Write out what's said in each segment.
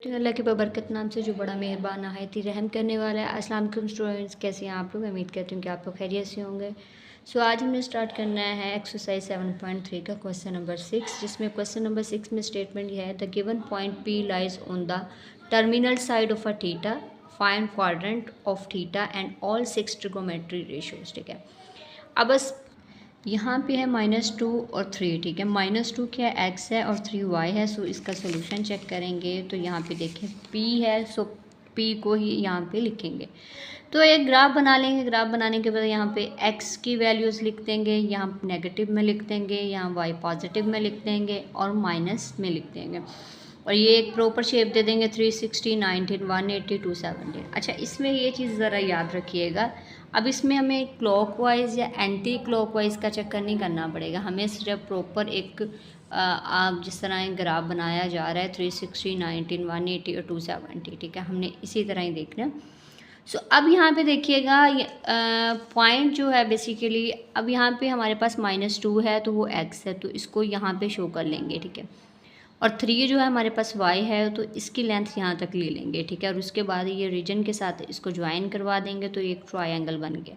अल्लाह के बबरकत नाम से जो बड़ा मेहरबान नहायत ही रहम करने वाला है। अस्सलाम वालेकुम स्टूडेंट्स, कैसे हैं आप लोग? उम्मीद करती हूँ कि आप लोग खैरियत से होंगे। आज हमने स्टार्ट करना है एक्सरसाइज 7.3 का क्वेश्चन नंबर 6, जिसमें क्वेश्चन नंबर 6 में स्टेटमेंट यह है, the given point P lies on the terminal side of a theta, find quadrant of theta and all 6 trigonometry ratios. ठीक है, अब बस यहाँ पे है -2 और 3। ठीक है, -2 क्या x है और 3 y है। सो इसका सोल्यूशन चेक करेंगे तो यहाँ पे देखें p है, सो p को ही यहाँ पे लिखेंगे। तो एक ग्राफ बना लेंगे। ग्राफ बनाने के बाद यहाँ पे x की वैल्यूज़ लिख देंगे, यहाँ नेगेटिव में लिख देंगे, यहाँ y पॉजिटिव में लिख देंगे और माइनस में लिख देंगे। और ये एक प्रॉपर शेप दे देंगे 360, 19, 180, 270। अच्छा, इसमें ये चीज़ ज़रा याद रखिएगा, अब इसमें हमें क्लॉकवाइज या एंटी क्लॉकवाइज का चक्कर नहीं करना पड़ेगा। हमें सिर्फ प्रॉपर एक आप जिस तरह ग्राफ बनाया जा रहा है 360, 19, 180 और 270, ठीक है, हमने इसी तरह ही देखना है। सो अब यहाँ पे देखिएगा पॉइंट जो है बेसिकली, अब यहाँ पे हमारे पास -2 है तो वो x है, तो इसको यहाँ पे शो कर लेंगे। ठीक है, और 3 जो है हमारे पास y है, तो इसकी लेंथ यहाँ तक ले लेंगे। ठीक है, और उसके बाद ये रीजन के साथ इसको ज्वाइन करवा देंगे तो ये एक ट्रायंगल बन गया।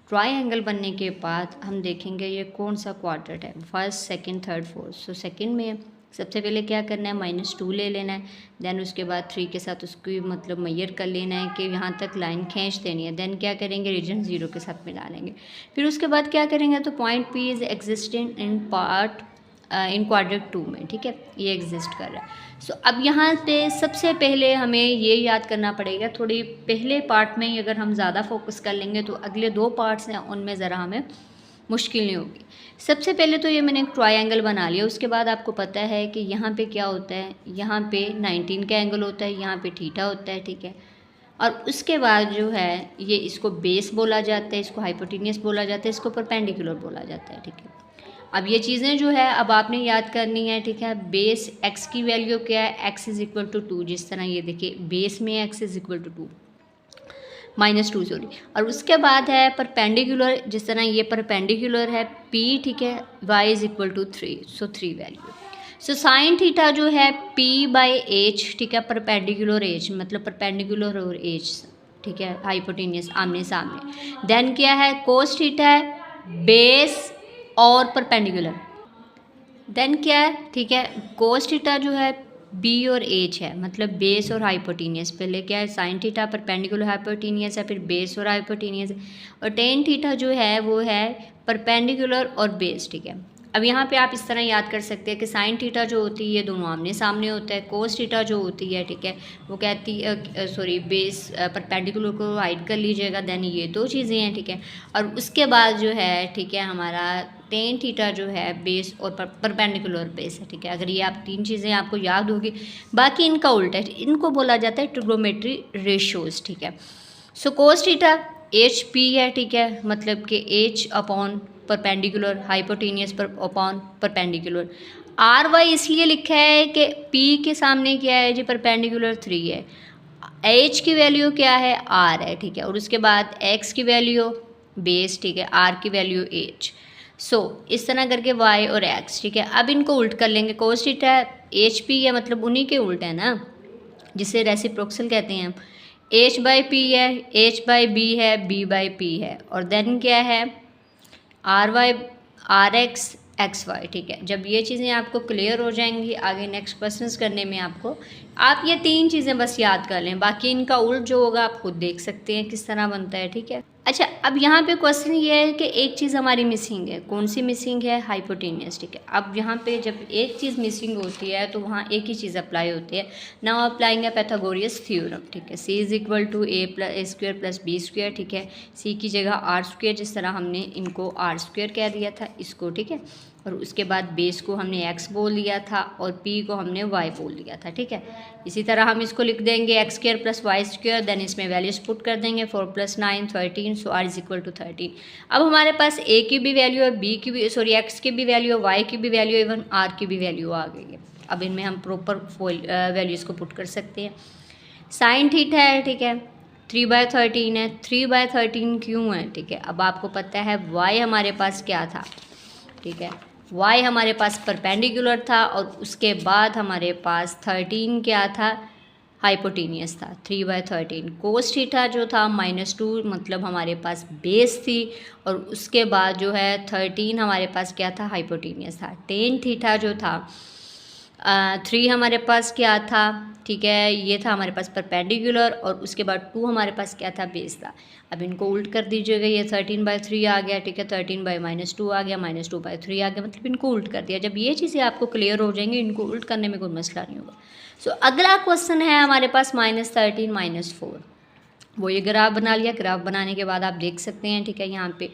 ट्रायंगल बनने के बाद हम देखेंगे ये कौन सा क्वाड्रेंट है, first, second, third, fourth. So second में सबसे पहले क्या करना है, -2 ले लेना है। देन उसके बाद 3 के साथ उसकी मतलब मेजर कर लेना है कि यहाँ तक लाइन खींच देनी है। देन क्या करेंगे, रीजन 0 के साथ मिला लेंगे। फिर उसके बाद क्या करेंगे, तो point P is existing in part in quadrant 2 में। ठीक है, ये एग्जिस्ट कर रहा है। सो अब यहाँ पे सबसे पहले हमें ये याद करना पड़ेगा, थोड़ी पहले पार्ट में ही अगर हम ज़्यादा फोकस कर लेंगे तो अगले 2 पार्ट्स हैं उनमें ज़रा हमें मुश्किल नहीं होगी। सबसे पहले तो ये मैंने एक ट्रायंगल बना लिया। उसके बाद आपको पता है कि यहाँ पे क्या होता है, यहाँ पे 19 का एंगल होता है, यहाँ पे थीटा होता है। ठीक है, और उसके बाद जो है ये इसको बेस बोला जाता है, इसको हाइपोटेन्यूस बोला जाता है, इसको परपेंडिकुलर बोला जाता है। ठीक है, अब ये चीज़ें जो है अब आपने याद करनी है। ठीक है, बेस x की वैल्यू क्या है, x इज़ इक्वल टू 2। जिस तरह ये देखिए बेस में x is equal to 2, -2 sorry. और उसके बाद है परपेंडिकुलर, जिस तरह ये परपेंडिकुलर है p। ठीक है, y is equal to 3, so 3 value. So sine theta जो है p/h। ठीक है, परपेंडिकुलर एज मतलब परपेंडिकुलर और एज, ठीक है, हाइपोटेन्यूस आमने सामने। देन क्या है, कोस थीटा है बेस और परपेंडिकुलर। देन क्या है, ठीक है, कोस थीटा जो है बी और एच है, मतलब बेस और हाइपोटेन्यूस। पहले क्या है, साइन थीटा परपेंडिकुलर हाइपोटेन्यूस है, फिर बेस और हाइपोटेन्यूस है। और टेन थीटा जो है वो है परपेंडिकुलर और बेस। ठीक है, अब यहाँ पे आप इस तरह याद कर सकते हैं कि साइन थीटा जो होती है ये दोनों आमने सामने होता है। कोस थीटा जो होती है, ठीक है, वो कहती है सॉरी बेस परपेंडिकुलर को हाइड कर लीजिएगा। देन ये 2 चीज़ें हैं। ठीक है, और उसके बाद जो है, ठीक है, हमारा टेन थीटा जो है बेस और परपेंडिकुलर बेस है। ठीक है, अगर ये आप 3 चीज़ें आपको याद होगी, बाकी इनका उल्टा है, इनको बोला जाता है ट्रिग्नोमेट्री रेशियोज। ठीक है, सो कोस थीटा एच पी है। ठीक है, मतलब कि एच अपॉन परपेंडिकुलर हाइपोटेन्यूस पर अपॉन परपेंडिकुलर। आर वाई इसलिए लिखा है कि पी के सामने क्या है जी, परपेंडिकुलर 3 है, एच की वैल्यू क्या है, आर है। ठीक है, और उसके बाद एक्स की वैल्यू बेस, ठीक है, आर की वैल्यू एच। सो इस तरह करके y और x। ठीक है, अब इनको उल्ट कर लेंगे। कोस थीटा एच पी है, मतलब उन्हीं के उल्ट है ना, जिसे रेसिप्रोकल कहते हैं हम। h/p है, h/b है, b/p है, और देन क्या है ry rx xy। ठीक है, जब ये चीज़ें आपको क्लियर हो जाएंगी, आगे नेक्स्ट क्वेश्चंस करने में आपको आप ये 3 चीज़ें बस याद कर लें, बाकी इनका उल्ट जो होगा आप खुद देख सकते हैं किस तरह बनता है। ठीक है, अच्छा, अब यहाँ पे क्वेश्चन ये है कि एक चीज़ हमारी मिसिंग है। कौन सी मिसिंग है, हाइपोटेन्यूस। ठीक है, अब यहाँ पे जब एक चीज़ मिसिंग होती है तो वहाँ एक ही चीज़ अप्लाई होती है। Now applying Pythagoras theorem. ठीक है, c is equal to a² plus b²। ठीक है, c की जगह r², जिस तरह हमने इनको r² कह दिया था इसको। ठीक है, और उसके बाद बेस को हमने x बोल दिया था और p को हमने y बोल दिया था। ठीक है, इसी तरह हम इसको लिख देंगे x² प्लस y²। देन इसमें वैल्यूज पुट कर देंगे, 4 + 9 13, सो r इज़ इक्वल टू 13। अब हमारे पास a की भी वैल्यू है, b की भी सॉरी x की भी वैल्यू है, y की भी वैल्यू, इवन r की भी वैल्यू आ गई है। अब इनमें हम प्रॉपर वैल्यूज़ को पुट कर सकते हैं। साइन थीटा है, ठीक है, 3/13 है। 3/13 क्यों है, ठीक है, अब आपको पता है y हमारे पास क्या था। ठीक है, y हमारे पास परपेंडिकुलर था और उसके बाद हमारे पास 13 क्या था, हाइपोटेनियस था 3/13। कोस थीटा जो था -2 मतलब हमारे पास बेस थी, और उसके बाद जो है 13 हमारे पास क्या था, हाइपोटेनियस था। टेन थीटा जो था 3 हमारे पास क्या था, ठीक है, ये था हमारे पास परपेंडिकुलर, और उसके बाद 2 हमारे पास क्या था, बेस था। अब इनको उल्ट कर दीजिएगा, ये 13/3 आ गया, ठीक है, 13/-2 आ गया, -2/3 आ गया, मतलब इनको उल्ट कर दिया। जब ये चीज़ें आपको क्लियर हो जाएंगी, इनको उल्ट करने में कोई मसला नहीं होगा। सो अगला क्वेश्चन है हमारे पास -13 -4। वो ये ग्राफ बना लिया। ग्राफ बनाने के बाद आप देख सकते हैं, ठीक है, यहाँ पे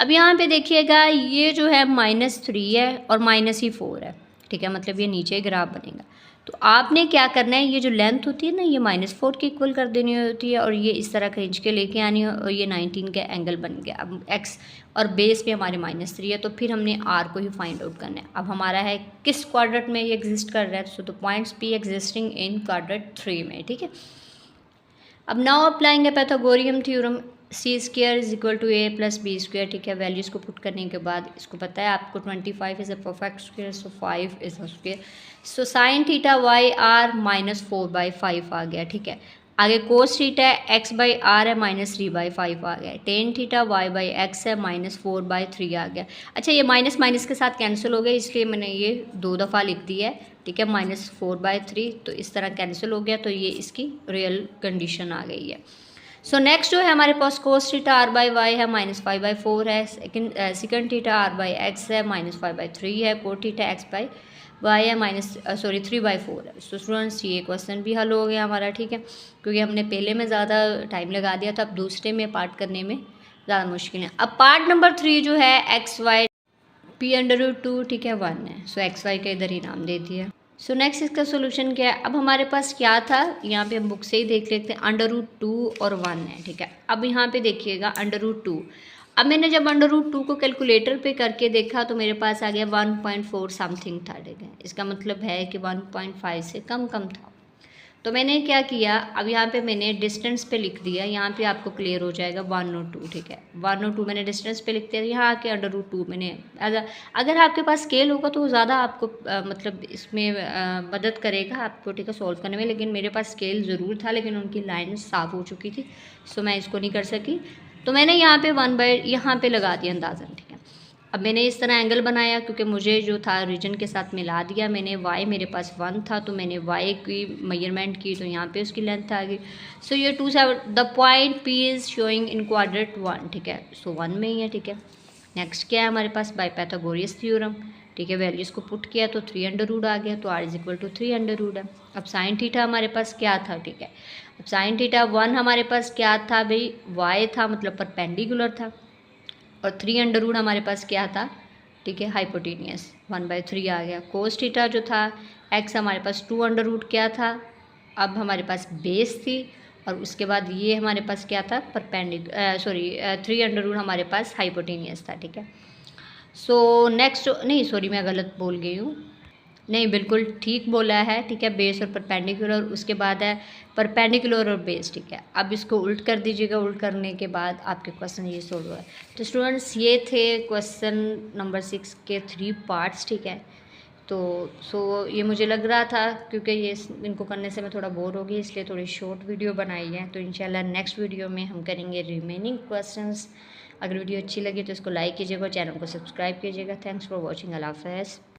अब यहाँ पे देखिएगा, ये जो है -3 है और -4 है, ठीक है, मतलब ये नीचे ग्राफ बनेगा। तो आपने क्या करना है, ये जो लेंथ होती है ना, ये -4 के इक्वल कर देनी होती है, और ये इस तरह खींच के लेके आनी है, और ये 19 का एंगल बन गया। अब एक्स और बेस पे हमारे -3 है, तो फिर हमने आर को ही फाइंड आउट करना है। अब हमारा है किस क्वाड्रेंट में ये एग्जिस्ट कर रहा है, so the points B existing in quadrant 3 में, ठीक है। अब now applying Pythagorean theorem, c² = a + b², ठीक है। वैल्यूज को पुट करने के बाद इसको पता है आपको 25 is a perfect square, so 5 is a square, so sin theta y/r -4/5 आ गया, ठीक है। आगे कोस थीटा x/r है -3/5 आ गया। टेन थीटा y/x है -4/3 आ गया। अच्छा, ये माइनस माइनस के साथ कैंसिल हो गया, इसलिए मैंने ये 2 दफ़ा लिख दिया है, ठीक है, -4/3, तो इस तरह कैंसिल हो गया, तो ये इसकी रियल कंडीशन आ गई है। सो नेक्स्ट जो है हमारे पास कोस थीटा r/y है -5/4 है, सेकंड थीटा r/x है -5/3 है, कोट थीटा x/y है 3/4 है। सो स्टूडेंट्स, ये क्वेश्चन भी हल हो गया हमारा, ठीक है, क्योंकि हमने पहले में ज़्यादा टाइम लगा दिया था, अब दूसरे में पार्ट करने में ज़्यादा मुश्किल है। अब पार्ट नंबर 3 जो है x/y p√2, ठीक है, 1 है। सो x/y का इधर ही नाम दे दिया। सो नेक्स्ट इसका सोल्यूशन क्या है। अब हमारे पास क्या था, यहाँ पे हम बुक से ही देख लेते हैं, √2 और 1 है, ठीक है। अब यहाँ पे देखिएगा √2, अब मैंने जब √2 को कैलकुलेटर पे करके देखा तो मेरे पास आ गया 1.4 समथिंग था, ठीक है। इसका मतलब है कि 1.5 से कम था। तो मैंने क्या किया, अब यहाँ पे मैंने डिस्टेंस पे लिख दिया, यहाँ पे आपको क्लियर हो जाएगा 1 और 2, ठीक है। 1 और 2 मैंने डिस्टेंस पे लिख दिया, यहाँ आके √2 मैंने, अगर आपके पास स्केल होगा तो ज़्यादा आपको मतलब इसमें मदद करेगा आपको, ठीक है, सॉल्व करने में। लेकिन मेरे पास स्केल ज़रूर था, लेकिन उनकी लाइन साफ़ हो चुकी थी, सो मैं इसको नहीं कर सकी। तो मैंने यहाँ पे 1/, यहाँ पे लगा दिया अंदाज़न, ठीक है। अब मैंने इस तरह एंगल बनाया, क्योंकि मुझे जो था रीजन के साथ मिला दिया मैंने। y मेरे पास 1 था, तो मैंने y की मेजरमेंट की, तो यहाँ पे उसकी लेंथ आ गई। सो ये 2/7, the point P is showing in quadrant 1, ठीक है, सो 1 में ही है, ठीक है। नेक्स्ट क्या है हमारे पास, बाय पाइथागोरस थ्योरम, ठीक है, वैल्यूज़ को पुट किया तो 3 आ गया, तो r = 3 है। अब साइन थीटा हमारे पास क्या था, ठीक है। अब साइन थीटा 1 हमारे पास क्या था भाई, y था, मतलब परपेंडिकुलर था, और 3 हमारे पास क्या था, ठीक है, हाइपोटेनियस 1/3 आ गया। कोस थीटा जो था x हमारे पास 2 क्या था, अब हमारे पास बेस थी, और उसके बाद ये हमारे पास क्या था, 3 हमारे पास हाइपोटेनियस था, ठीक है। सो नेक्स्ट, नहीं सॉरी, मैं गलत बोल गई हूँ, नहीं बिल्कुल ठीक बोला है, ठीक है, बेस और परपेंडिकुलर, उसके बाद है परपेंडिकुलर और बेस, ठीक है। अब इसको उल्ट कर दीजिएगा, उल्ट करने के बाद आपके क्वेश्चन ये सोल्व हुआ है। तो स्टूडेंट्स, ये थे क्वेश्चन नंबर 6 के 3 पार्ट्स, ठीक है। तो ये मुझे लग रहा था, क्योंकि ये इनको करने से मैं थोड़ा बोर हो गई, इसलिए थोड़ी शॉर्ट वीडियो बनाई है। तो इंशाल्लाह नेक्स्ट वीडियो में हम करेंगे रिमेनिंग क्वेश्चंस। अगर वीडियो अच्छी लगी तो इसको लाइक कीजिएगा, चैनल को सब्सक्राइब कीजिएगा। थैंक्स फॉर वॉचिंग, अल्लाह हाफ़िज़।